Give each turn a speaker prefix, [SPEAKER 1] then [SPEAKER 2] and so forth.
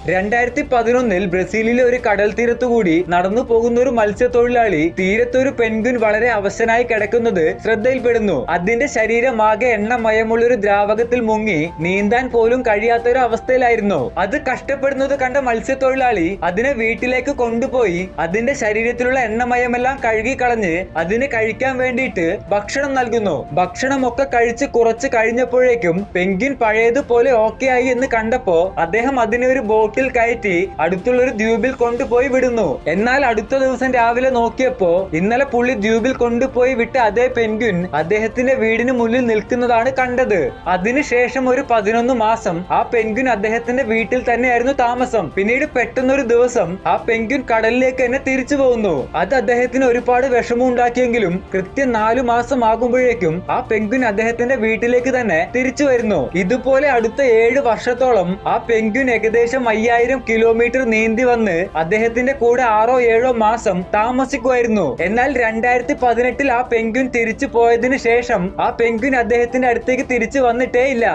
[SPEAKER 1] 2011 ബ്രസീലിലെ ഒരു കടൽ തീരത്തുകൂടി നടന്നു പോകുന്ന ഒരു മത്സ്യത്തൊഴിലാളി തീരത്തൊരു പെൻഗ്വിൻ വളരെ അവശനായി കിടക്കുന്നത് ശ്രദ്ധയിൽപ്പെടുന്നു. അതിന്റെ ശരീരമാകെ എണ്ണമയമുള്ള ഒരു ദ്രാവകത്തിൽ മുങ്ങി നീന്താൻ പോലും കഴിയാത്തൊരു അവസ്ഥയിലായിരുന്നു. അത് കഷ്ടപ്പെടുന്നത് കണ്ട മത്സ്യത്തൊഴിലാളി അതിനെ വീട്ടിലേക്ക് കൊണ്ടുപോയി അതിന്റെ ശരീരത്തിലുള്ള എണ്ണമയമെല്ലാം കഴുകിക്കളഞ്ഞ് അതിന് കഴിക്കാൻ വേണ്ടിയിട്ട് ഭക്ഷണം നൽകുന്നു. ഭക്ഷണമൊക്കെ കഴിച്ച് കുറച്ച് കഴിഞ്ഞപ്പോഴേക്കും പെൻഗ്വിൻ പഴയതുപോലെ ഓക്കെ ആയി എന്ന് കണ്ടപ്പോ അദ്ദേഹം അതിനെ ഒരു ബോട്ടിൽ കയറ്റി അടുത്തുള്ള ഒരു ദ്വീപിൽ കൊണ്ടുപോയി വിടുന്നു. എന്നാൽ അടുത്ത ദിവസം രാവിലെ നോക്കിയപ്പോ ഇന്നലെ പുള്ളി ദ്വീപിൽ കൊണ്ടുപോയി വിട്ട അതേ പെൻഗ്വിൻ അദ്ദേഹത്തിന്റെ വീടിന് മുന്നിൽ നിൽക്കുന്നതാണ് കണ്ടത്. അതിനുശേഷം ഒരു 11 മാസം ആ പെൻഗ്വിൻ അദ്ദേഹത്തിന്റെ വീട്ടിൽ തന്നെയായിരുന്നു താമസം. പിന്നീട് പെട്ടെന്നൊരു ദിവസം ആ പെൻഗ്വിൻ കടലിലേക്ക് തന്നെ തിരിച്ചു പോകുന്നു. അത് അദ്ദേഹത്തിന് ഒരുപാട് വിഷമം ഉണ്ടാക്കിയെങ്കിലും കൃത്യം 4 മാസം ആകുമ്പോഴേക്കും ആ പെൻഗ്വിൻ അദ്ദേഹത്തിന്റെ വീട്ടിലേക്ക് തന്നെ തിരിച്ചു വരുന്നു. ഇതുപോലെ അടുത്ത 7 വർഷത്തോളം ആ പെൻഗ്വിൻ ഏകദേശം 5000 കിലോമീറ്റർ നീന്തി വന്ന് അദ്ദേഹത്തിന്റെ കൂടെ 6-7 മാസം താമസിക്കുമായിരുന്നു. എന്നാൽ 2018 ആ പെൻഗ്വിൻ തിരിച്ചു പോയതിനു ശേഷം ആ പെൻഗ്വിൻ അദ്ദേഹത്തിന്റെ അടുത്തേക്ക് തിരിച്ചു വന്നിട്ടേ ഇല്ല.